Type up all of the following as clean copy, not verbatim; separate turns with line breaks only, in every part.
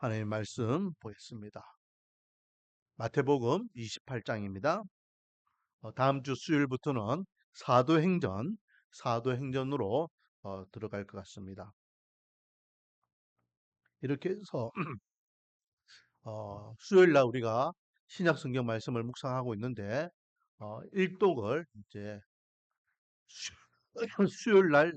하나님의 말씀 보겠습니다. 마태복음 28장입니다. 다음 주 수요일부터는 사도행전으로 들어갈 것 같습니다. 이렇게 해서 수요일 날 우리가 신약 성경 말씀을 묵상하고 있는데 일독을 이제 수요일 날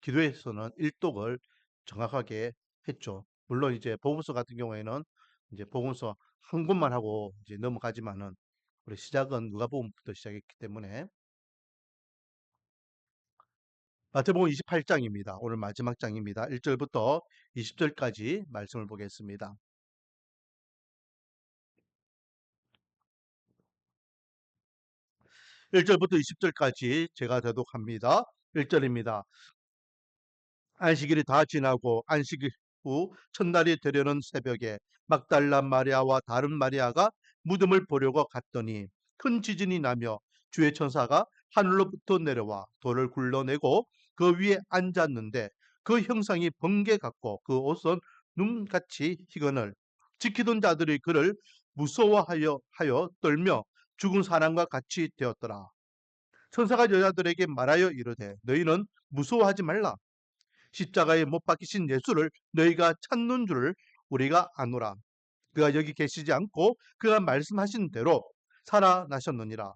기도에서는 일독을 정확하게 했죠. 물론 이제 복음서 같은 경우에는 이제 복음서 한 권만 하고 이제 넘어가지만은 우리 시작은 누가복음부터 시작했기 때문에 마태복음 28장입니다. 오늘 마지막 장입니다. 1절부터 20절까지 말씀을 보겠습니다. 1절부터 20절까지 제가 대독합니다. 1절입니다. 안식일이 다 지나고 안식 후 첫날이 되려는 새벽에 막달라 마리아와 다른 마리아가 무덤을 보려고 갔더니 큰 지진이 나며 주의 천사가 하늘로부터 내려와 돌을 굴러내고 그 위에 앉았는데 그 형상이 번개 같고 그 옷은 눈같이 희건을 지키던 자들이 그를 무서워하여 떨며 죽은 사람과 같이 되었더라. 천사가 여자들에게 말하여 이르되 너희는 무서워하지 말라. 십자가에 못 박히신 예수를 너희가 찾는 줄을 우리가 아노라. 그가 여기 계시지 않고 그가 말씀하신 대로 살아나셨느니라.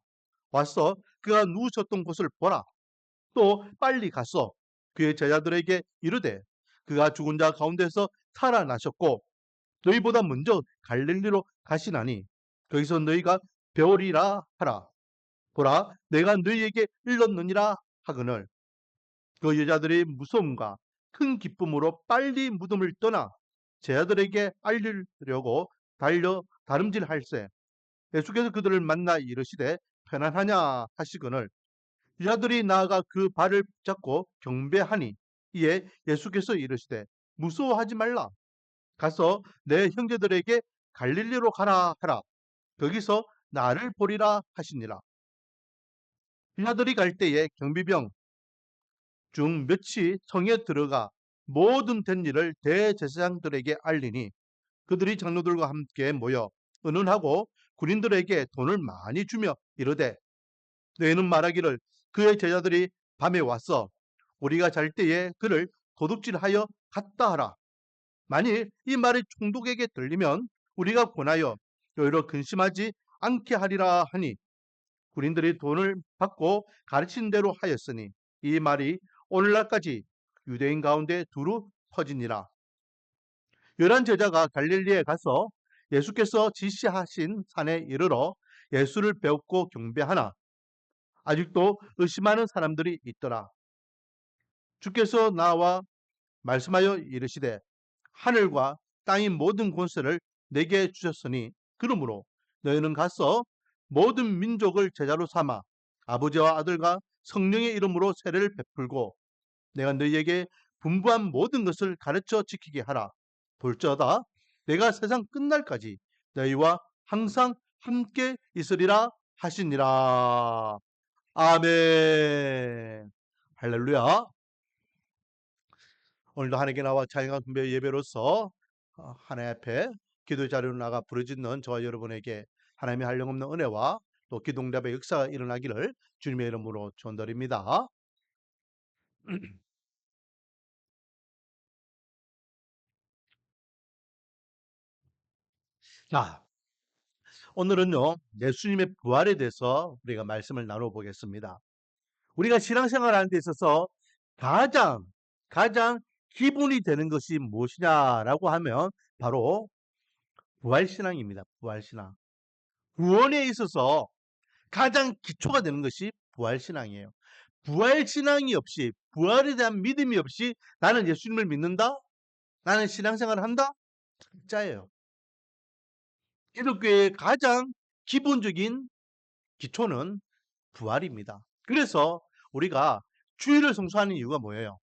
와서 그가 누우셨던 곳을 보라. 또 빨리 가서 그의 제자들에게 이르되 그가 죽은 자 가운데서 살아나셨고 너희보다 먼저 갈릴리로 가시나니 거기서 너희가 배우리라 하라. 보라 내가 너희에게 일렀느니라 하거늘 그 여자들의 무서움과 큰 기쁨으로 빨리 무덤을 떠나 제자들에게 알리려고 달려 다름질할세. 예수께서 그들을 만나 이르시되 편안하냐 하시거늘 여자들이 나아가 그 발을 붙잡고 경배하니 이에 예수께서 이르시되 무서워하지 말라. 가서 내 형제들에게 갈릴리로 가라 하라. 거기서 나를 보리라 하시니라. 여자들이 갈 때에 경비병 중 몇이 성에 들어가 모든 된 일을 대제사장들에게 알리니 그들이 장로들과 함께 모여 의논하고 군인들에게 돈을 많이 주며 이르되 너희는 말하기를 그의 제자들이 밤에 와서 우리가 잘 때에 그를 도둑질하여 갔다 하라. 만일 이 말이 총독에게 들리면 우리가 권하여 너희로 근심하지 않게 하리라 하니 군인들이 돈을 받고 가르친 대로 하였으니 이 말이 오늘날까지 유대인 가운데 두루 퍼지니라. 11제자가 갈릴리에 가서 예수께서 지시하신 산에 이르러 예수를 배웠고 경배하나 아직도 의심하는 사람들이 있더라. 주께서 나와 말씀하여 이르시되 하늘과 땅의 모든 권세를 내게 주셨으니 그러므로 너희는 가서 모든 민족을 제자로 삼아 아버지와 아들과 성령의 이름으로 세례를 베풀고 내가 너희에게 분부한 모든 것을 가르쳐 지키게 하라. 볼지어다 내가 세상 끝날까지 너희와 항상 함께 있으리라 하시니라. 아멘. 할렐루야. 오늘도 하나님께 나와 자연과 분배 예배로서 하나님 앞에 기도 자리로 나가 부르짖는 저와 여러분에게 하나님의 한량없는 은혜와 또 기도응답의 역사가 일어나기를 주님의 이름으로 축원드립니다. 자, 오늘은요 예수님의 부활에 대해서 우리가 말씀을 나눠보겠습니다. 우리가 신앙생활 하는 데 있어서 가장 기본이 되는 것이 무엇이냐라고 하면 바로 부활신앙입니다. 부활신앙. 구원에 있어서 가장 기초가 되는 것이 부활신앙이에요. 부활신앙이 없이 부활에 대한 믿음이 없이 나는 예수님을 믿는다? 나는 신앙생활을 한다? 진짜예요. 기독교의 가장 기본적인 기초는 부활입니다. 그래서 우리가 주일을 성수하는 이유가 뭐예요?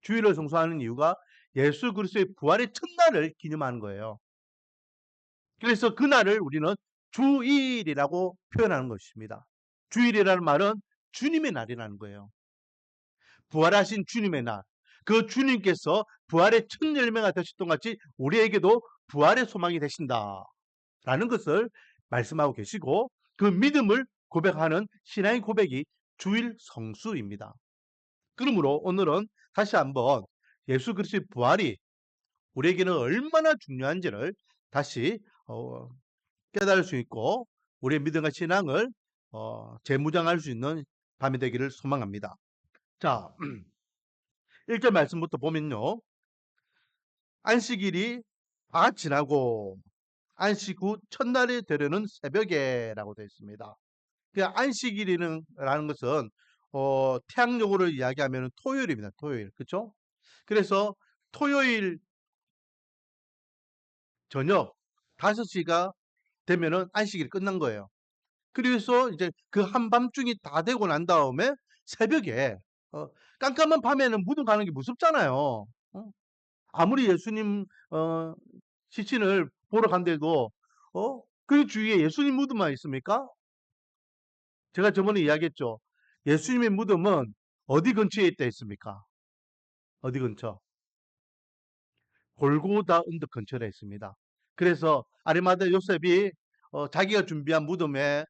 주일을 성수하는 이유가 예수 그리스도의 부활의 첫날을 기념하는 거예요. 그래서 그날을 우리는 주일이라고 표현하는 것입니다. 주일이라는 말은 주님의 날이라는 거예요. 부활하신 주님의 날. 그 주님께서 부활의 첫 열매가 되셨던 것 같이 우리에게도 부활의 소망이 되신다라는 것을 말씀하고 계시고, 그 믿음을 고백하는 신앙의 고백이 주일 성수입니다. 그러므로 오늘은 다시 한번 예수 그리스도의 부활이 우리에게는 얼마나 중요한지를 다시 깨달을 수 있고, 우리의 믿음과 신앙을 재무장할 수 있는 밤이 되기를 소망합니다. 자, 1절 말씀부터 보면요. 안식일이 다 지나고 안식 후 첫날이 되려는 새벽에라고 되어 있습니다. 그 안식일이라는 것은 태양력으로 이야기하면 토요일입니다. 토요일. 그렇죠? 그래서 토요일 저녁 5시가 되면은 안식일이 끝난 거예요. 그래서 이제 그 한밤중이 다 되고 난 다음에 새벽에 깜깜한 밤에는 무덤 가는 게 무섭잖아요. 아무리 예수님 시신을 보러 간데도 그 주위에 예수님 무덤만 있습니까? 제가 저번에 이야기했죠. 예수님의 무덤은 어디 근처에 있다 했습니까? 어디 근처? 골고다 언덕 근처에 있습니다. 그래서 아리마다 요셉이 자기가 준비한 무덤에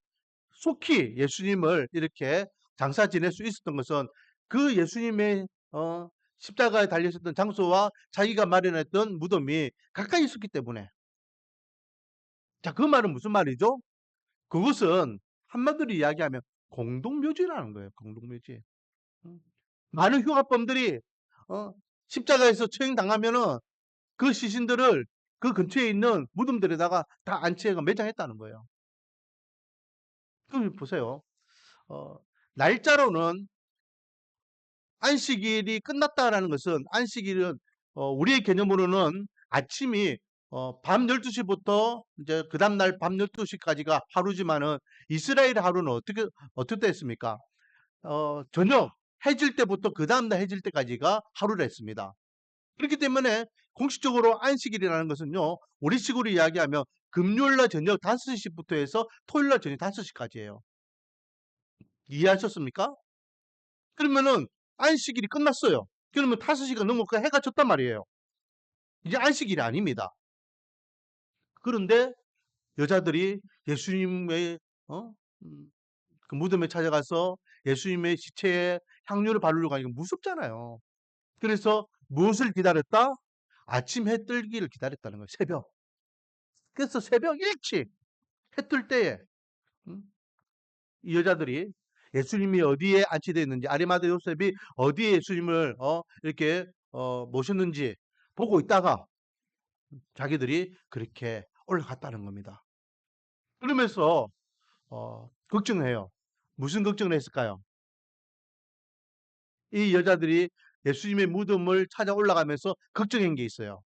속히 예수님을 이렇게 장사 지낼 수 있었던 것은 그 예수님의 십자가에 달리셨던 장소와 자기가 마련했던 무덤이 가까이 있었기 때문에. 자, 그 말은 무슨 말이죠? 그것은 한마디로 이야기하면 공동묘지라는 거예요. 공동묘지. 많은 흉악범들이 십자가에서 처형당하면은 그 시신들을 그 근처에 있는 무덤들에다가 다 안치해가 매장했다는 거예요. 그럼 보세요. 날짜로는 안식일이 끝났다라는 것은, 안식일은 우리의 개념으로는 아침이 밤 12시부터 이제 그 다음날 밤 12시까지가 하루지만은 이스라엘 하루는 어떻게 했습니까? 저녁 해질 때부터 그 다음날 해질 때까지가 하루를 했습니다. 그렇기 때문에 공식적으로 안식일이라는 것은요, 우리식으로 이야기하면 금요일날 저녁 5시부터 해서 토요일날 저녁 5시까지예요. 이해하셨습니까? 그러면은 안식일이 끝났어요. 그러면 5시가 넘어가 해가 졌단 말이에요. 이제 안식일이 아닙니다. 그런데 여자들이 예수님의 그 무덤에 찾아가서 예수님의 시체에 향유를 바르려고 하니까 무섭잖아요. 그래서 무엇을 기다렸다? 아침 해 뜨기를 기다렸다는 거예요. 새벽. 그래서 새벽 일찍 해 뜰 때에 이 여자들이 예수님이 어디에 안치되어 있는지, 아리마다 요셉이 어디에 예수님을 이렇게 모셨는지 보고 있다가 자기들이 그렇게 올라갔다는 겁니다. 그러면서 걱정해요. 무슨 걱정을 했을까요? 이 여자들이 예수님의 무덤을 찾아 올라가면서 걱정한 게 있어요.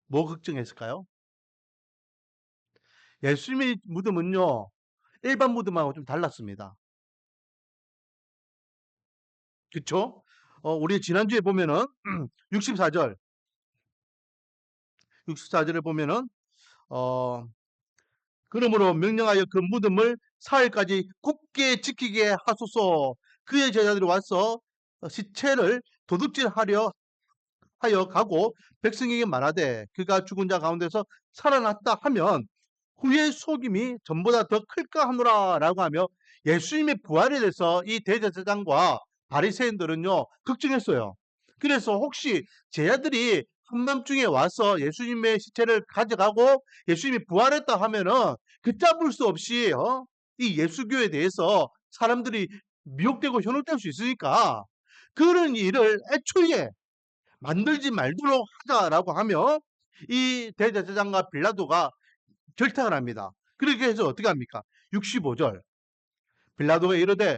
뭐 걱정했을까요? 예수님의 무덤은요, 일반 무덤하고 좀 달랐습니다. 그쵸? 우리 지난주에 보면은 64절 64절에 보면은 그러므로 명령하여 그 무덤을 사흘까지 굳게 지키게 하소서. 그의 제자들이 와서 시체를 도둑질하려 하여 가고 백성에게 말하되 그가 죽은 자 가운데서 살아났다 하면 후의 속임이 전보다 더 클까 하노라 라고 하며 예수님의 부활에 대해서 이 대제사장과 바리새인들은요 걱정했어요. 그래서 혹시 제자들이 한밤중에 와서 예수님의 시체를 가져가고 예수님이 부활했다 하면은 걷잡을 수 없이 이 예수교에 대해서 사람들이 미혹되고 현혹될 수 있으니까 그런 일을 애초에 만들지 말도록 하자라고 하며 이 대제사장과 빌라도가 결탁을 합니다. 그렇게 해서 어떻게 합니까? 65절 빌라도가 이르되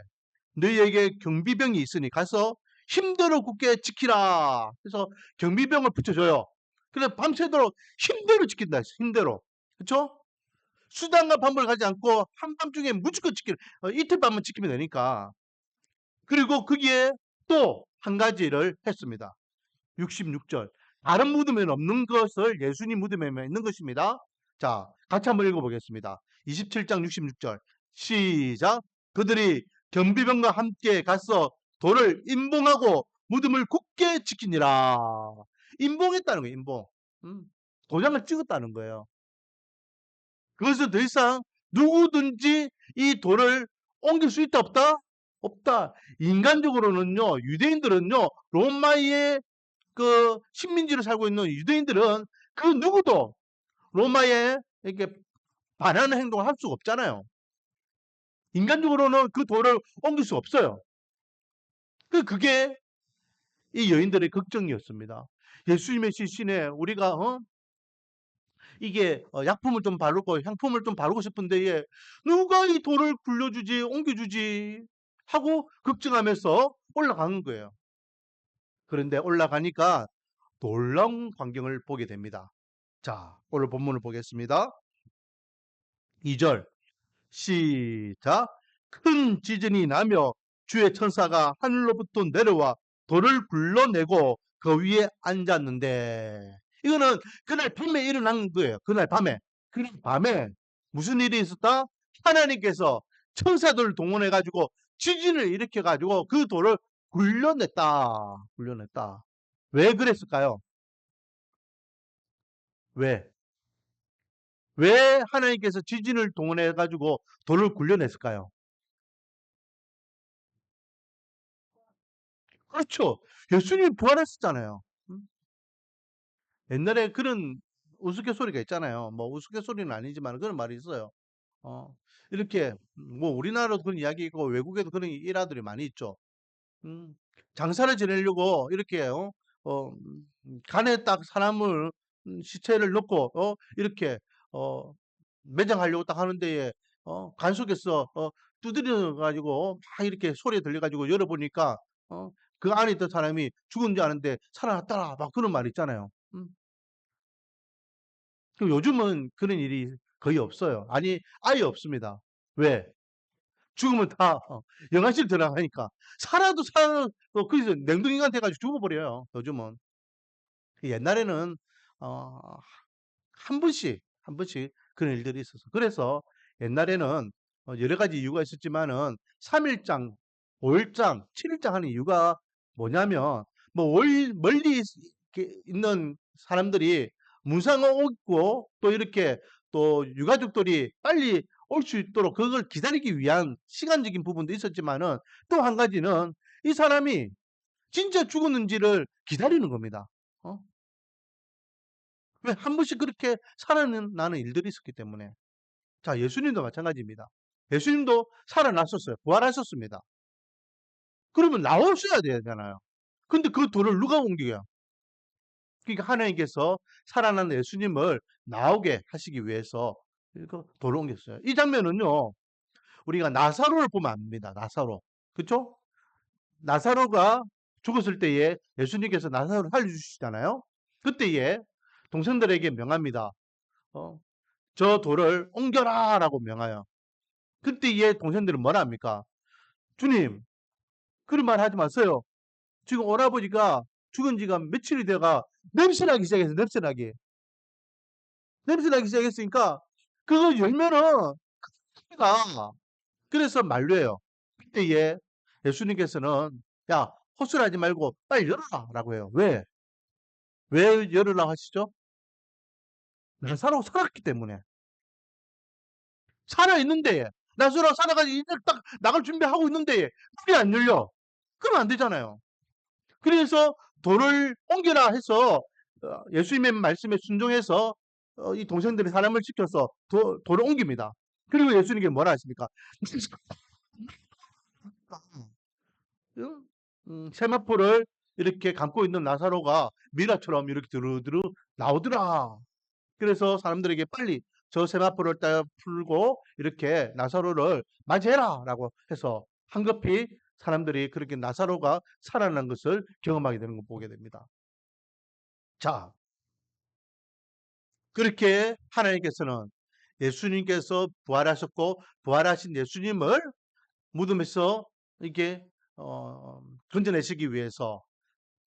너희에게 경비병이 있으니 가서 힘대로 굳게 지키라. 그래서 경비병을 붙여줘요. 그래서 밤새도록 힘대로 지킨다 했어요. 힘대로. 그렇죠? 수단과 방법을 가지 않고 한밤중에 무조건 이틀 밤만 지키면 되니까. 그리고 거기에 또 한 가지를 했습니다. 66절 다른 무덤에는 없는 것을 예수님 무덤에만 있는 것입니다. 자, 같이 한번 읽어보겠습니다. 27장 66절 시작. 그들이 경비병과 함께 가서 돌을 임봉하고 무덤을 굳게 지키니라. 임봉했다는 거예요. 임봉. 도장을 찍었다는 거예요. 그것은 더 이상 누구든지 이 돌을 옮길 수 있다 없다? 없다. 인간적으로는요. 유대인들은요. 로마의 그 식민지를 살고 있는 유대인들은 그 누구도 로마에 이렇게 반하는 행동을 할 수가 없잖아요. 인간적으로는 그 돌을 옮길 수 없어요. 그게 이 여인들의 걱정이었습니다. 예수님의 시신에 우리가 이게 약품을 좀 바르고 향품을 좀 바르고 싶은데 누가 이 돌을 굴려주지 옮겨주지 하고 걱정하면서 올라가는 거예요. 그런데 올라가니까 놀라운 광경을 보게 됩니다. 자, 오늘 본문을 보겠습니다. 2절 시작. 큰 지진이 나며 주의 천사가 하늘로부터 내려와 돌을 굴러내고 그 위에 앉았는데, 이거는 그날 밤에 일어난 거예요. 그날 밤에. 그날 밤에 무슨 일이 있었다? 하나님께서 천사들을 동원해 가지고 지진을 일으켜 가지고 그 돌을 굴려냈다. 굴려냈다. 왜 그랬을까요? 왜? 왜 하나님께서 지진을 동원해 가지고 돌을 굴려냈을까요? 그렇죠. 예수님이 부활했었잖아요. 옛날에 그런 우스갯소리가 있잖아요. 뭐 우스갯소리는 아니지만 그런 말이 있어요. 어, 이렇게 뭐 우리나라도 그런 이야기 있고 외국에도 그런 일화들이 많이 있죠. 음, 장사를 지내려고 이렇게 간에 딱 사람을 시체를 넣고 이렇게 어, 매장하려고 딱 하는데 간 속에서 두드려 가지고 막 이렇게 소리 들려 가지고 열어보니까 어, 그 안에 있던 사람이 죽은 줄 아는데 살아났더라 막 그런 말 있잖아요. 그 요즘은 그런 일이 거의 없어요. 아니 아예 없습니다. 왜? 죽으면 다 영안실 들어가니까 살아도 거기서 냉동인간 돼 가지고 죽어버려요 요즘은. 옛날에는 어 한 번씩 한 번씩 그런 일들이 있었어. 그래서 옛날에는 여러 가지 이유가 있었지만은 3 일장, 5 일장, 7 일장 하는 이유가 뭐냐면 뭐 멀리 이렇게 있는 사람들이 문상을 오고 또 이렇게 또 유가족들이 빨리 올 수 있도록 그걸 기다리기 위한 시간적인 부분도 있었지만은 또 한 가지는 이 사람이 진짜 죽었는지를 기다리는 겁니다. 어? 왜 한 번씩 그렇게 살아나는 일들이 있었기 때문에. 자, 예수님도 마찬가지입니다. 예수님도 살아나셨어요. 부활하셨습니다. 그러면 나오셔야 되잖아요. 근데 그 돌을 누가 옮겨요? 그러니까 하나님께서 살아난 예수님을 나오게 하시기 위해서 이거 돌을 옮겼어요. 이 장면은요, 우리가 나사로를 보면 압니다. 나사로. 그쵸? 나사로가 죽었을 때에 예수님께서 나사로를 살려주시잖아요. 그때에 동생들에게 명합니다. 어, 저 돌을 옮겨라 라고 명하여. 그때 얘 동생들은 뭐라 합니까? 주님, 그런 말 하지 마세요. 지금 오라버니가 죽은 지가 며칠이 돼가 냄새나기 시작했어, 냄새나기. 냄새나기 시작했으니까 그거 열면은 가. 그래서 만류해요. 그때 얘 예수님께서는 야, 헛소리하지 말고 빨리 열어라 라고 해요. 왜? 왜 열으라고 하시죠? 나사로 살았기 때문에. 살아있는데 나사로 살아가지고 이제 딱 나갈 준비하고 있는데 문이 안 열려. 그러면 안 되잖아요. 그래서 돌을 옮겨라 해서 예수님의 말씀에 순종해서 이 동생들이 사람을 지켜서 돌을 옮깁니다. 그리고 예수님께 뭐라 하십니까? 세마포를 이렇게 감고 있는 나사로가 미라처럼 이렇게 두루두루 나오더라. 그래서 사람들에게 빨리 저 세마포를 딱 풀고 이렇게 나사로를 맞이해라 라고 해서 황급히 사람들이 그렇게 나사로가 살아난 것을 경험하게 되는 걸 보게 됩니다. 자, 그렇게 하나님께서는 예수님께서 부활하셨고 부활하신 예수님을 무덤에서 이렇게 건져내시기 위해서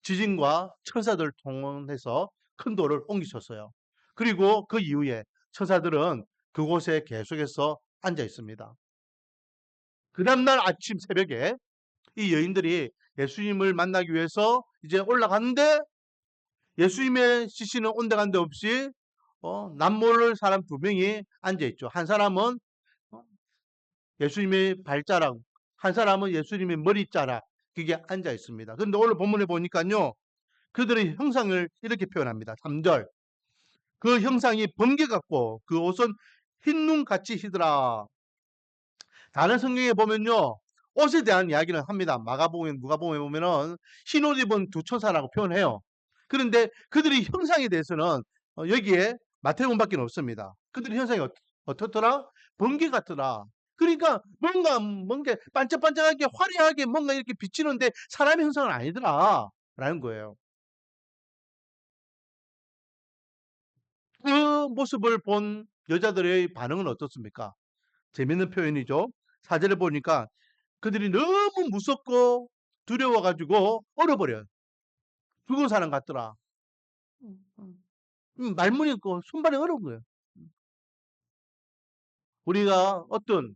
지진과 천사들을 동원해서 큰 돌을 옮기셨어요. 그리고 그 이후에 천사들은 그곳에 계속해서 앉아 있습니다. 그 다음날 아침 새벽에 이 여인들이 예수님을 만나기 위해서 이제 올라갔는데 예수님의 시신은 온데간데 없이 남모를 사람 두 명이 앉아있죠. 한 사람은 어, 예수님의 발자락, 한 사람은 예수님의 머리자락, 그게 앉아 있습니다. 그런데 오늘 본문에 보니까요, 그들의 형상을 이렇게 표현합니다. 3절. 그 형상이 번개 같고 그 옷은 흰 눈 같이 희더라. 다른 성경에 보면요, 옷에 대한 이야기를 합니다. 마가복음, 누가복음에 보면은 흰 옷 입은 두 천사라고 표현해요. 그런데 그들의 형상에 대해서는 여기에 마태복음밖에 없습니다. 그들의 형상이 어떻더라? 번개 같더라. 그러니까 뭔가 반짝반짝하게 화려하게 뭔가 이렇게 비치는데 사람의 형상은 아니더라 라는 거예요. 그 모습을 본 여자들의 반응은 어떻습니까? 재밌는 표현이죠. 사절에 보니까 그들이 너무 무섭고 두려워가지고 얼어버려요. 죽은 사람 같더라. 말문이 없고 손발이 얼은 거예요. 우리가 어떤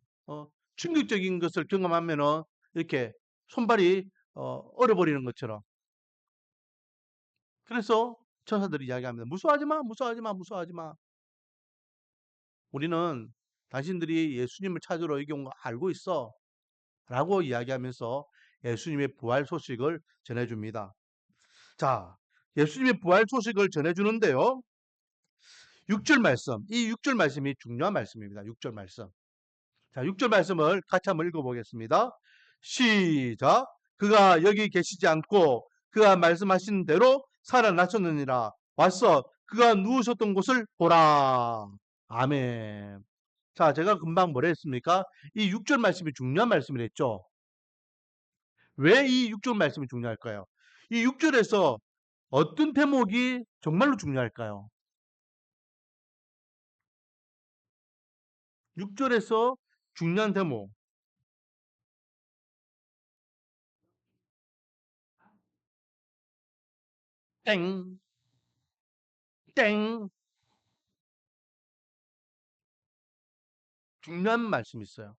충격적인 것을 경험하면은 이렇게 손발이 얼어버리는 것처럼. 그래서 천사들이 이야기합니다. 무서워하지 마, 무서워하지 마, 무서워하지 마. 우리는 당신들이 예수님을 찾으러 여기 온 거 알고 있어. 라고 이야기하면서 예수님의 부활 소식을 전해줍니다. 자, 예수님의 부활 소식을 전해주는데요. 6절 말씀, 이 6절 말씀이 중요한 말씀입니다. 6절 말씀. 자, 6절 말씀을 같이 한번 읽어보겠습니다. 시작. 그가 여기 계시지 않고 그가 말씀하신 대로 살아나셨느니라. 왔어. 그가 누우셨던 곳을 보라. 아멘. 자, 제가 금방 뭐라 했습니까? 이 6절 말씀이 중요한 말씀이랬죠. 왜 이 6절 말씀이 중요할까요? 이 6절에서 어떤 대목이 정말로 중요할까요? 6절에서 중요한 대목. 땡, 땡. 중요한 말씀이 있어요.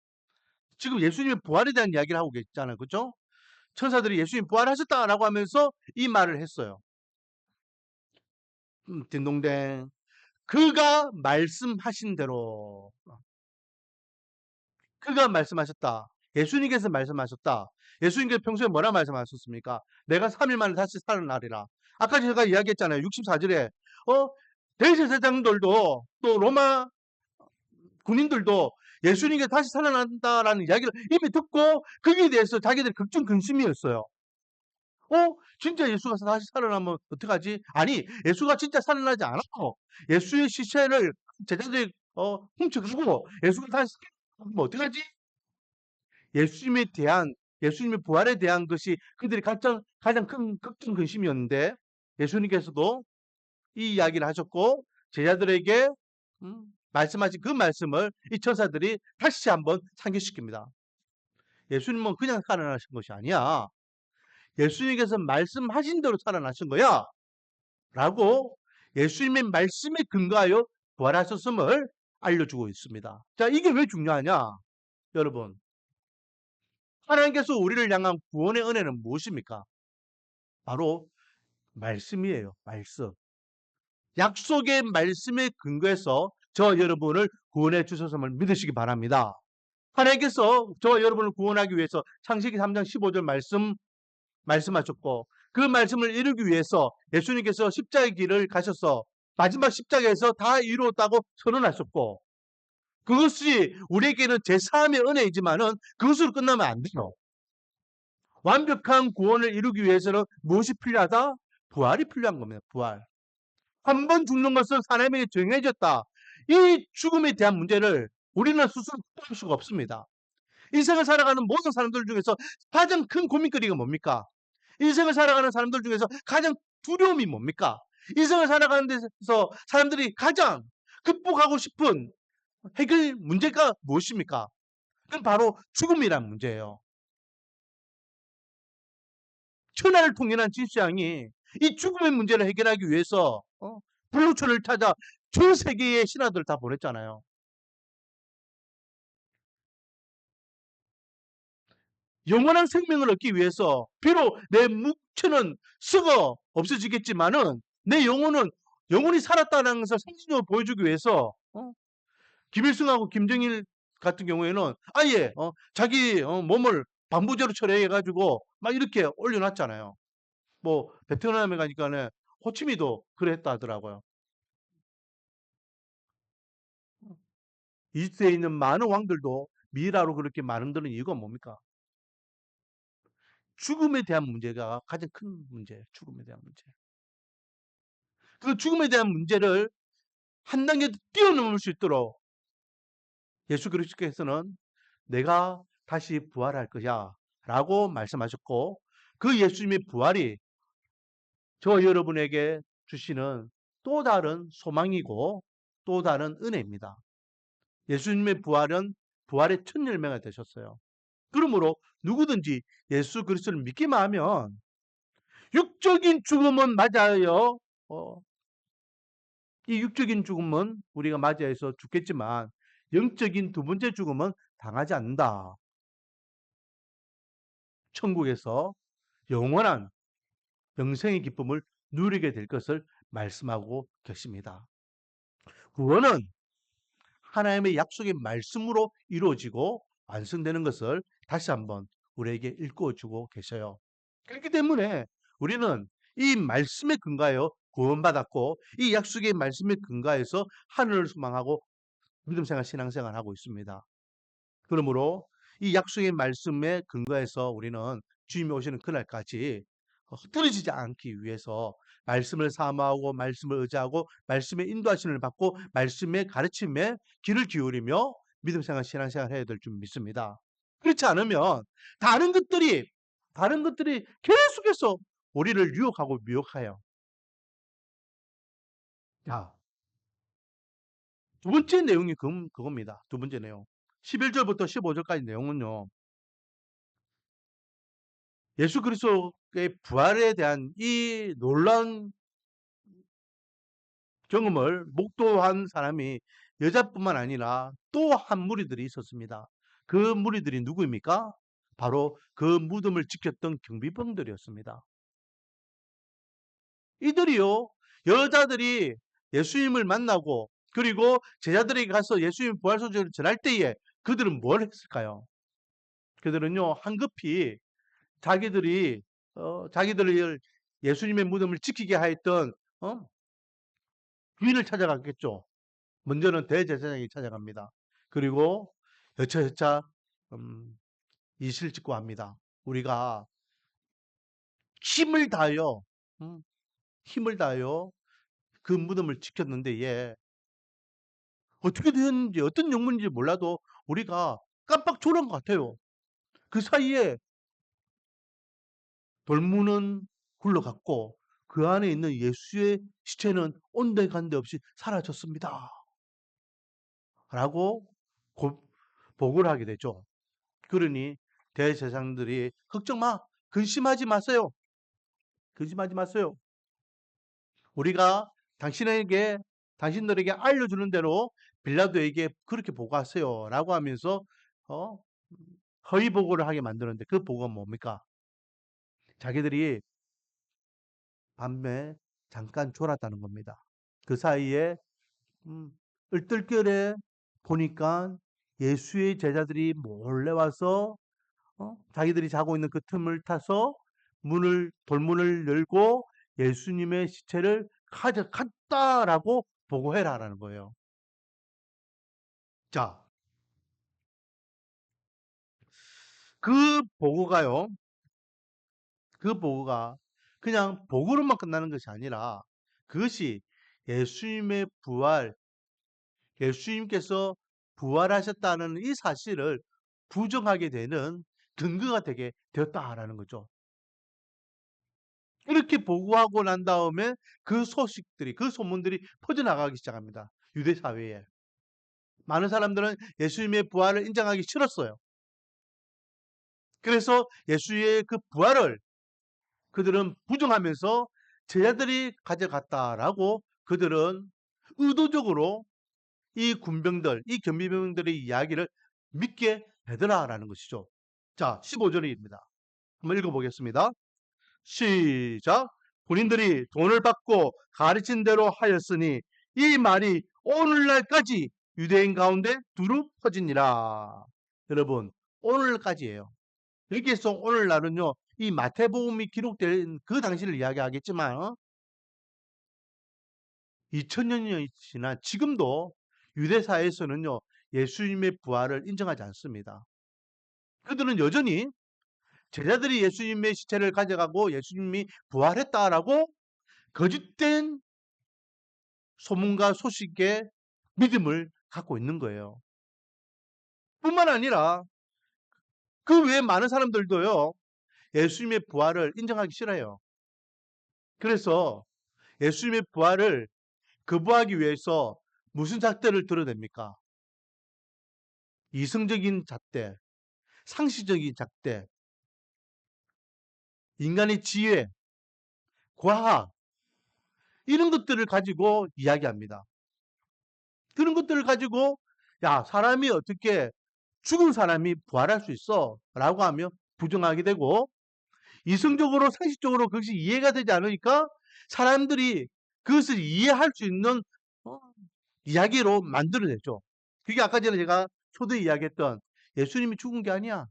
지금 예수님의 부활에 대한 이야기를 하고 계시잖아요. 그죠? 천사들이 예수님 부활하셨다라고 하면서 이 말을 했어요. 딩동댕. 그가 말씀하신 대로. 그가 말씀하셨다. 예수님께서 말씀하셨다. 예수님께서 평소에 뭐라 말씀하셨습니까? 내가 3일 만에 다시 살아나리라. 아까 제가 이야기했잖아요. 64절에 대제사장들도 또 로마 군인들도 예수님께 다시 살아난다라는 이야기를 이미 듣고 거기에 대해서 자기들 극중 근심이었어요. 진짜 예수가 다시 살아나면 어떡하지? 아니, 예수가 진짜 살아나지 않았고 예수의 시체를 제자들이 훔쳐가고 예수가 다시 살아나면 어떡하지? 예수님에 대한 예수님의 부활에 대한 것이 그들이 가장 큰 걱정 근심이었는데 예수님께서도 이 이야기를 하셨고 제자들에게 말씀하신 그 말씀을 이 천사들이 다시 한번 상기시킵니다. 예수님은 그냥 살아나신 것이 아니야. 예수님께서 말씀하신 대로 살아나신 거야. 라고 예수님의 말씀에 근거하여 부활하셨음을 알려주고 있습니다. 자, 이게 왜 중요하냐? 여러분, 하나님께서 우리를 향한 구원의 은혜는 무엇입니까? 바로 말씀이에요. 말씀. 약속의 말씀에 근거해서 저 여러분을 구원해 주셨음을 믿으시기 바랍니다. 하나님께서 저 여러분을 구원하기 위해서 창세기 3장 15절 말씀하셨고 그 말씀을 이루기 위해서 예수님께서 십자가의 길을 가셔서 마지막 십자가에서 다 이루었다고 선언하셨고 그것이 우리에게는 제3의 은혜이지만은 그것으로 끝나면 안 돼요. 완벽한 구원을 이루기 위해서는 무엇이 필요하다? 부활이 필요한 겁니다. 부활. 한 번 죽는 것은 사람에게 정해졌다. 이 죽음에 대한 문제를 우리는 스스로 풀어볼 수가 없습니다. 인생을 살아가는 모든 사람들 중에서 가장 큰 고민거리가 뭡니까? 인생을 살아가는 사람들 중에서 가장 두려움이 뭡니까? 인생을 살아가는 데서 사람들이 가장 극복하고 싶은 해결 문제가 무엇입니까? 그건 바로 죽음이란 문제예요. 천하를 통일한 진시황이 이 죽음의 문제를 해결하기 위해서 불로초를 찾아 전 세계의 신하들 다 보냈잖아요. 영원한 생명을 얻기 위해서 비록 내 육체는 썩어 없어지겠지만은 내 영혼은 영혼이 살았다는 것을 상징적으로 보여주기 위해서 김일성하고 김정일 같은 경우에는 아예 자기 몸을 방부제로 처리해가지고 막 이렇게 올려놨잖아요. 뭐 베트남에 가니까는 호치민도 그랬다 하더라고요. 이집트에 있는 많은 왕들도 미라로 그렇게 만드는 이유가 뭡니까? 죽음에 대한 문제가 가장 큰 문제예요. 죽음에 대한 문제. 그 죽음에 대한 문제를 한 단계 뛰어넘을 수 있도록 예수 그리스도께서는 내가 다시 부활할 것이야 라고 말씀하셨고, 그 예수님의 부활이 저 여러분에게 주시는 또 다른 소망이고 또 다른 은혜입니다. 예수님의 부활은 부활의 첫 열매가 되셨어요. 그러므로 누구든지 예수 그리스도를 믿기만 하면 육적인 죽음은 맞아요. 이 육적인 죽음은 우리가 맞이해서 죽겠지만 영적인 두 번째 죽음은 당하지 않는다. 천국에서 영원한 영생의 기쁨을 누리게 될 것을 말씀하고 계십니다. 구원은 하나님의 약속의 말씀으로 이루어지고 완성되는 것을 다시 한번 우리에게 일깨워주고 계셔요. 그렇기 때문에 우리는 이 말씀에 근거하여 구원받았고 이 약속의 말씀에 근거해서 하늘을 소망하고 믿음생활 신앙생활을 하고 있습니다. 그러므로 이 약속의 말씀에 근거해서 우리는 주님이 오시는 그날까지 흐트러지지 않기 위해서 말씀을 사모하고 말씀을 의지하고 말씀의 인도하심을 받고 말씀의 가르침에 귀를 기울이며 믿음생활 신앙생활 해야 될 줄 믿습니다. 그렇지 않으면 다른 것들이 계속해서 우리를 유혹하고 미혹해요. 자, 두 번째 내용이 그겁니다. 두 번째 내용. 11절부터 15절까지 내용은요. 예수 그리스도의 부활에 대한 이 놀라운 경험을 목도한 사람이 여자뿐만 아니라 또 한 무리들이 있었습니다. 그 무리들이 누구입니까? 바로 그 무덤을 지켰던 경비병들이었습니다. 이들이요, 여자들이 예수님을 만나고 그리고 제자들에게 가서 예수님 부활 소식을 전할 때에 그들은 뭘 했을까요? 그들은요, 황급히 자기들이 자기들을 예수님의 무덤을 지키게 하였던 주인을 찾아갔겠죠. 먼저는 대제사장이 찾아갑니다. 그리고 여차여차 이실 짓고 합니다. 우리가 힘을 다하여 음, 힘을 다하여 그 무덤을 지켰는데 예, 어떻게 되었는지 어떤 영문인지 몰라도 우리가 깜빡 졸은 것 같아요. 그 사이에 돌문은 굴러갔고 그 안에 있는 예수의 시체는 온데간데 없이 사라졌습니다. 라고 보고를 하게 되죠. 그러니 대제사장들이 걱정 마, 근심하지 마세요. 근심하지 마세요. 우리가 당신들에게 알려주는 대로 빌라도에게 그렇게 보고하세요. 라고 하면서 어, 허위 보고를 하게 만드는데 그 보고가 뭡니까? 자기들이 밤에 잠깐 졸았다는 겁니다. 그 사이에 얼떨결에 보니까 예수의 제자들이 몰래 와서 자기들이 자고 있는 그 틈을 타서 돌문을 열고 예수님의 시체를 가져갔다라고 보고해라라는 거예요. 자, 그 보고가요, 그 보고가 그냥 보고로만 끝나는 것이 아니라 그것이 예수님의 부활, 예수님께서 부활하셨다는 이 사실을 부정하게 되는 근거가 되게 되었다라는 거죠. 이렇게 보고하고 난 다음에 그 소식들이, 그 소문들이 퍼져나가기 시작합니다. 유대 사회에. 많은 사람들은 예수님의 부활을 인정하기 싫었어요. 그래서 예수의 그 부활을 그들은 부정하면서 제자들이 가져갔다라고 그들은 의도적으로 이 군병들, 이 경비병들의 이야기를 믿게 되더라라는 것이죠. 자, 15절입니다. 한번 읽어보겠습니다. 시작. 본인들이 돈을 받고 가르친 대로 하였으니 이 말이 오늘날까지 유대인 가운데 두루 퍼지니라. 여러분, 오늘까지예요. 여기에서 오늘날은요, 이 마태복음이 기록된 그 당시를 이야기하겠지만 2000년이 지난 지금도 유대사에서는요, 예수님의 부활을 인정하지 않습니다. 그들은 여전히 제자들이 예수님의 시체를 가져가고 예수님이 부활했다라고 거짓된 소문과 소식에 믿음을 갖고 있는 거예요. 뿐만 아니라 그 외에 많은 사람들도요, 예수님의 부활을 인정하기 싫어요. 그래서 예수님의 부활을 거부하기 위해서 무슨 잣대를 드러냅니까? 이성적인 잣대, 상시적인 잣대, 인간의 지혜, 과학, 이런 것들을 가지고 이야기합니다. 그런 것들을 가지고, 야, 사람이 어떻게 죽은 사람이 부활할 수 있어? 라고 하면 부정하게 되고, 이성적으로, 상식적으로 그것이 이해가 되지 않으니까 사람들이 그것을 이해할 수 있는 어, 이야기로 만들어내죠. 그게 아까 전에 제가 초대 이야기했던 예수님이 죽은 게 아니야.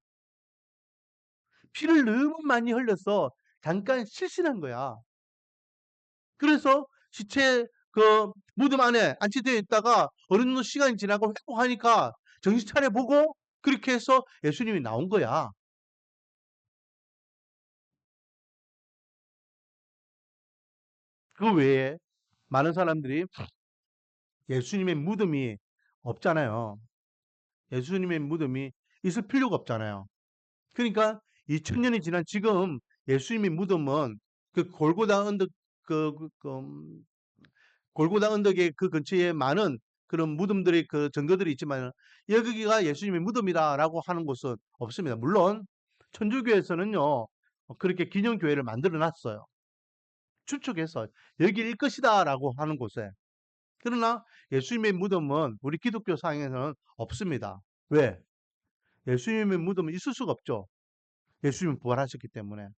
피를 너무 많이 흘려서 잠깐 실신한 거야. 그래서 시체 그 무덤 안에 안치되어 있다가 어느 정도 시간이 지나고 회복하니까 정신 차려 보고 그렇게 해서 예수님이 나온 거야. 그 외에 많은 사람들이 예수님의 무덤이 없잖아요. 예수님의 무덤이 있을 필요가 없잖아요. 그러니까 2000년이 지난 지금 예수님의 무덤은 그 골고다 언덕 골고다 언덕의 그 근처에 많은 그런 무덤들이 그 증거들이 있지만 여기가 예수님의 무덤이다라고 하는 곳은 없습니다. 물론 천주교에서는요 그렇게 기념교회를 만들어 놨어요. 추측해서 여기일 것이다라고 하는 곳에. 그러나 예수님의 무덤은 우리 기독교 상에서는 없습니다. 왜? 예수님의 무덤은 있을 수가 없죠. 예수님이 부활하셨기 때문에.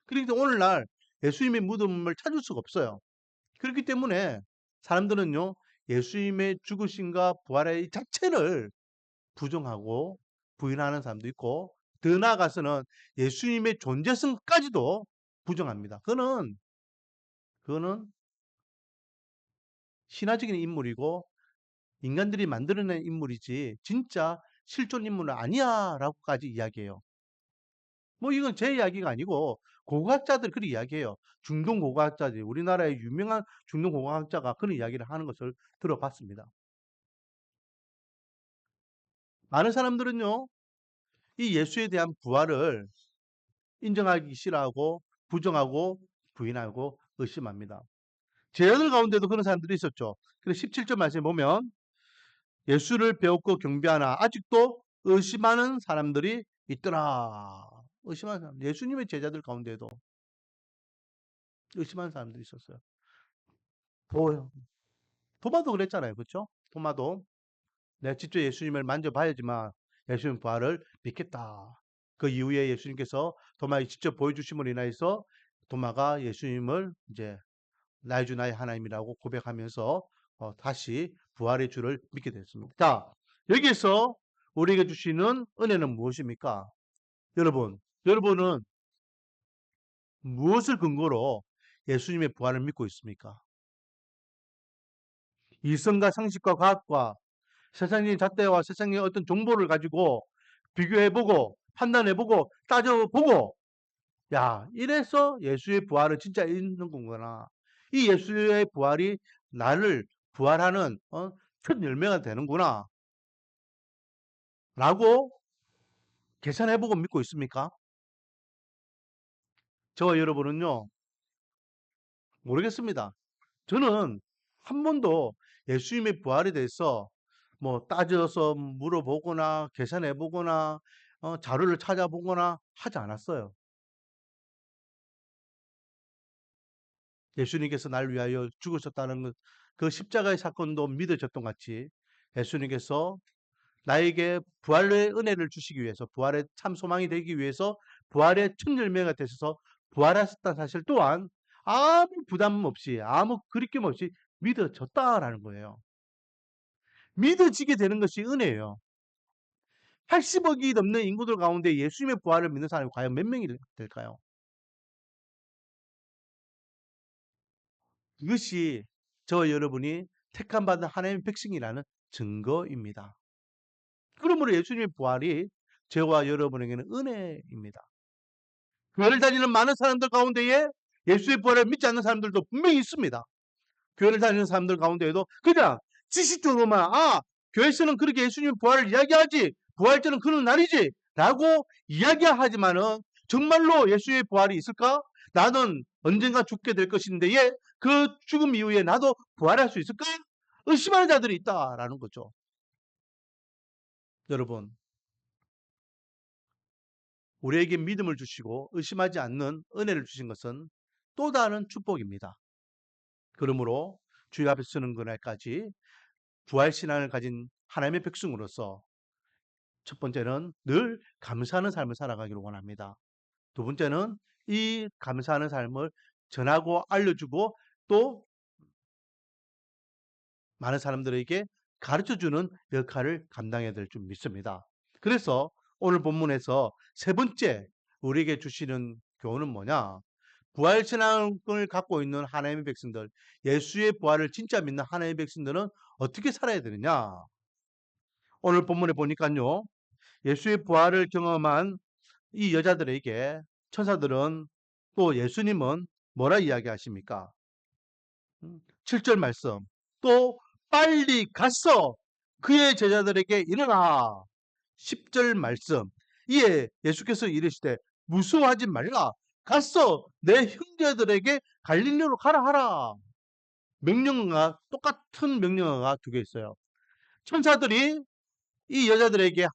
그러니까 오늘날 예수님의 무덤을 찾을 수가 없어요. 그렇기 때문에 사람들은요, 예수님의 죽으심과 부활의 자체를 부정하고 부인하는 사람도 있고, 더 나아가서는 예수님의 존재성까지도 부정합니다. 그거는 신화적인 인물이고, 인간들이 만들어낸 인물이지, 진짜 실존 인물은 아니야, 라고까지 이야기해요. 뭐 이건 제 이야기가 아니고 고고학자들이 그런 이야기해요. 중동 고고학자들이 우리나라의 유명한 중동 고고학자가 그런 이야기를 하는 것을 들어봤습니다. 많은 사람들은요, 이 예수에 대한 부활을 인정하기 싫어하고 부정하고 부인하고 의심합니다. 제자들 가운데도 그런 사람들이 있었죠. 그래서 17절 말씀에 보면 예수를 배웠고 경배하나 아직도 의심하는 사람들이 있더라. 의심하는 사람. 예수님의 제자들 가운데도 의심하는 사람들이 있었어요. 도, 도마도 그랬잖아요. 그렇죠? 도마도 내가 직접 예수님을 만져봐야지만 예수님 부활을 믿겠다. 그 이후에 예수님께서 도마에 직접 보여주심으로 인하여서 도마가 예수님을 이제 나의 주 나의 하나님이라고 고백하면서 다시 부활의 주를 믿게 됐습니다. 자, 여기서 우리에게 주시는 은혜는 무엇입니까? 여러분은 무엇을 근거로 예수님의 부활을 믿고 있습니까? 이성과 상식과 과학과 세상적인 잣대와 세상의 어떤 정보를 가지고 비교해보고 판단해보고 따져보고 야 이래서 예수의 부활은 진짜 있는 건구나. 이 예수의 부활이 나를 부활하는 첫 열매가 되는구나 라고 계산해보고 믿고 있습니까? 저와 여러분은요 모르겠습니다. 저는 한 번도 예수님의 부활에 대해서 뭐 따져서 물어보거나 계산해보거나 자료를 찾아보거나 하지 않았어요. 예수님께서 날 위하여 죽으셨다는 그 십자가의 사건도 믿어졌던 같이 예수님께서 나에게 부활의 은혜를 주시기 위해서, 부활의 참 소망이 되기 위해서 부활의 첫 열매가 되셔서 부활하셨다는 사실 또한 아무 부담 없이, 아무 그리낌 없이 믿어졌다라는 거예요. 믿어지게 되는 것이 은혜예요. 80억이 넘는 인구들 가운데 예수님의 부활을 믿는 사람이 과연 몇 명이 될까요? 이것이 저와 여러분이 택함받은 하나님의 백성이라는 증거입니다. 그러므로 예수님의 부활이 저와 여러분에게는 은혜입니다. 교회를 다니는 많은 사람들 가운데에 예수의 부활을 믿지 않는 사람들도 분명히 있습니다. 교회를 다니는 사람들 가운데에도 그냥 지식적으로만 교회에서는 그렇게 예수님 부활을 이야기하지, 부활절은 그런 날이지 라고 이야기하지만은 정말로 예수의 부활이 있을까? 나는 언젠가 죽게 될 것인데 그 죽음 이후에 나도 부활할 수 있을까? 의심하는 자들이 있다라는 거죠. 여러분, 우리에게 믿음을 주시고 의심하지 않는 은혜를 주신 것은 또 다른 축복입니다. 그러므로 주의 앞에 서는 그날까지 부활신앙을 가진 하나님의 백성으로서 첫 번째는 늘 감사하는 삶을 살아가기를 원합니다. 두 번째는 이 감사하는 삶을 전하고 알려주고 또 많은 사람들에게 가르쳐주는 역할을 감당해야 될 줄 믿습니다. 그래서 오늘 본문에서 세 번째 우리에게 주시는 교훈은 뭐냐? 부활신앙을 갖고 있는 하나님의 백성들, 예수의 부활을 진짜 믿는 하나님의 백성들은 어떻게 살아야 되느냐? 오늘 본문에 보니까요. 예수의 부활을 경험한 이 여자들에게 천사들은 또 예수님은 뭐라 이야기하십니까? 7절 말씀. 또 빨리 갔어. 그의 제자들에게 일어나. 10절 말씀. 이에 예수께서 이르시되 무서워하지 말라. 갔어. 내 형제들에게 갈릴리로 가라 하라. 명령어가 똑같은 명령어가 두 개 있어요. 천사들이 이 여자들에게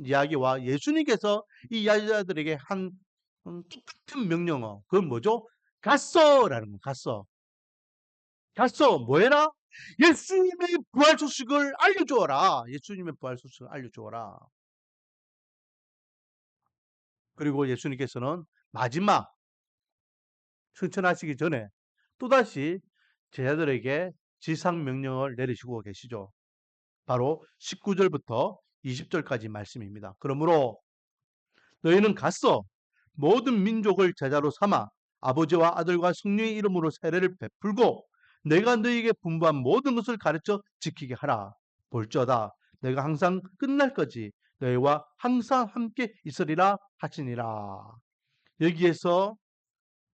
이야기와 예수님께서 이 여자들에게 한 똑같은 명령어. 그건 뭐죠? 갔어라는 거. 갔어. 갔어. 뭐 해라? 예수님의 부활 소식을 알려주어라. 예수님의 부활 소식을 알려주어라. 그리고 예수님께서는 마지막 승천하시기 전에 또다시 제자들에게 지상 명령을 내리시고 계시죠. 바로 19절부터 20절까지 말씀입니다. 그러므로 너희는 갔어. 모든 민족을 제자로 삼아 아버지와 아들과 성령의 이름으로 세례를 베풀고 내가 너희에게 분부한 모든 것을 가르쳐 지키게 하라. 볼지어다 내가 항상 끝날까지 너희와 항상 함께 있으리라 하시니라. 여기에서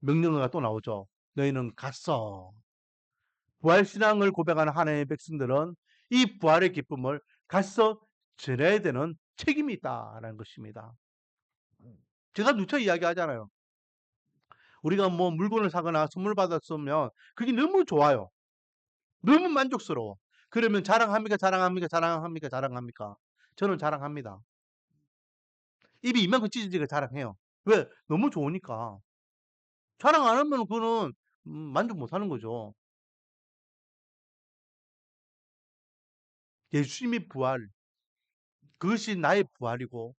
명령어가 또 나오죠. 너희는 갔어. 부활신앙을 고백하는 하나님의 백성들은 이 부활의 기쁨을 갔어 전해야 되는 책임이 있다라는 것입니다. 제가 누차 이야기하잖아요. 우리가 뭐 물건을 사거나 선물 받았으면 그게 너무 좋아요. 너무 만족스러워. 그러면 자랑합니까? 자랑합니까? 자랑합니까? 자랑합니까? 저는 자랑합니다. 입이 이만큼 찢어지게 자랑해요. 왜? 너무 좋으니까. 자랑 안 하면 그거는 만족 못 하는 거죠. 예수님의 부활, 그것이 나의 부활이고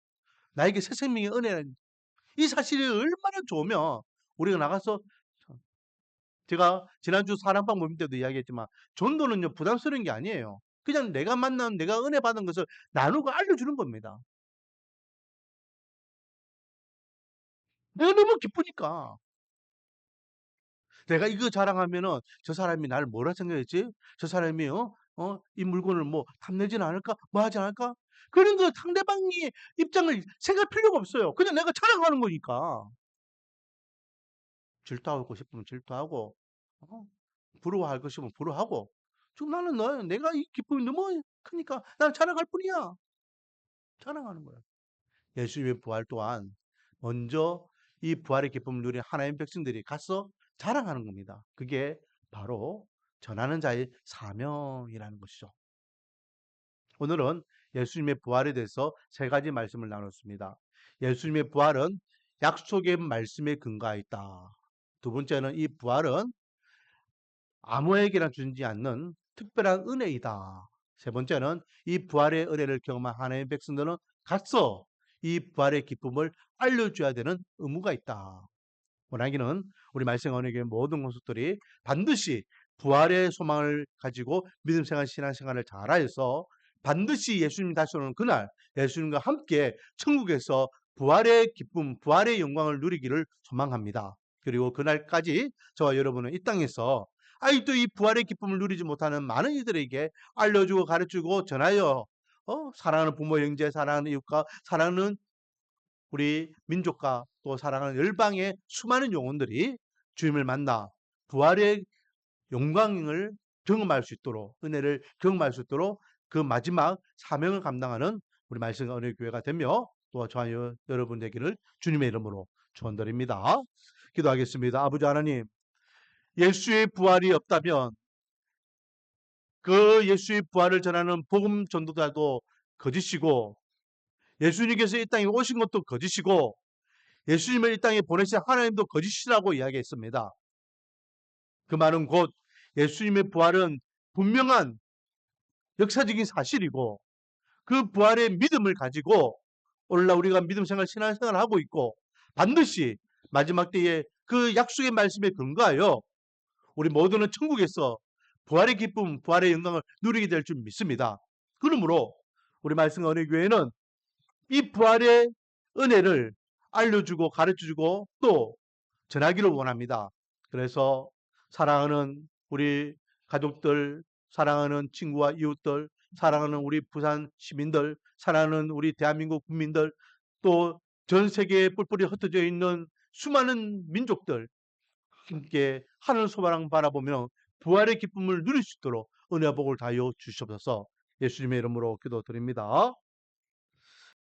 나에게 새 생명의 은혜라는 이 사실이 얼마나 좋으면 우리가 나가서 제가 지난주 사랑방 모임 때도 이야기했지만 전도는요 부담스러운 게 아니에요. 그냥 내가 만난 내가 은혜 받은 것을 나누고 알려주는 겁니다. 내가 너무 기쁘니까. 내가 이거 자랑하면은 저 사람이 나를 뭐라 생각했지? 저 사람이 이 물건을 뭐 탐내지는 않을까? 뭐 하지 않을까? 그런 거 상대방의 입장을 생각할 필요가 없어요. 그냥 내가 자랑하는 거니까. 질투하고 싶으면 질투하고 어? 부러워할 것이면 부러워하고 지금 나는 내가 이 기쁨이 너무 크니까 난 자랑할 뿐이야. 자랑하는 거야. 예수님의 부활 또한 먼저 이 부활의 기쁨을 누린 하나님의 백성들이 가서 자랑하는 겁니다. 그게 바로 전하는 자의 사명이라는 것이죠. 오늘은 예수님의 부활에 대해서 세 가지 말씀을 나눴습니다. 예수님의 부활은 약속의 말씀에 근거하여 있다. 두 번째는 이 부활은 아무에게나 주지 않는 특별한 은혜이다. 세 번째는 이 부활의 은혜를 경험한 하나님의 백성들은 가서 이 부활의 기쁨을 알려줘야 되는 의무가 있다. 원하기는 우리 말씀 언어교회 모든 공속들이 반드시 부활의 소망을 가지고 믿음생활, 신앙생활을 잘하여서 반드시 예수님 다시 오는 그날 예수님과 함께 천국에서 부활의 기쁨, 부활의 영광을 누리기를 소망합니다. 그리고 그날까지 저와 여러분은 이 땅에서 아직도 이 부활의 기쁨을 누리지 못하는 많은 이들에게 알려주고 가르치고 전하여 사랑하는 부모, 형제, 사랑하는 이웃과 사랑하는 우리 민족과 또 사랑하는 열방의 수많은 영혼들이 주님을 만나 부활의 영광을 경험할 수 있도록, 은혜를 경험할 수 있도록 그 마지막 사명을 감당하는 우리 말씀 은혜 교회가 되며 또 저와 여러분 되기를 주님의 이름으로 축원드립니다. 기도하겠습니다. 아버지 하나님, 예수의 부활이 없다면 그 예수의 부활을 전하는 복음 전도자도 거짓이고, 예수님께서 이 땅에 오신 것도 거짓이고, 예수님을 이 땅에 보내신 하나님도 거짓이라고 이야기했습니다. 그 말은 곧 예수님의 부활은 분명한 역사적인 사실이고, 그 부활의 믿음을 가지고 오늘날 우리가 믿음 생활, 신앙 생활을 하고 있고, 반드시 마지막 때에 그 약속의 말씀에 근거하여 우리 모두는 천국에서 부활의 기쁨, 부활의 영광을 누리게 될 줄 믿습니다. 그러므로 우리 말씀 언혜교회는 이 부활의 은혜를 알려주고 가르쳐주고 또 전하기를 원합니다. 그래서 사랑하는 우리 가족들, 사랑하는 친구와 이웃들, 사랑하는 우리 부산 시민들, 사랑하는 우리 대한민국 국민들, 또 전 세계에 뿔뿔이 흩어져 있는 수많은 민족들 함께 하늘 소망 바라보며 부활의 기쁨을 누릴 수 있도록 은혜와 복을 다하여 주시옵소서. 예수님의 이름으로 기도드립니다.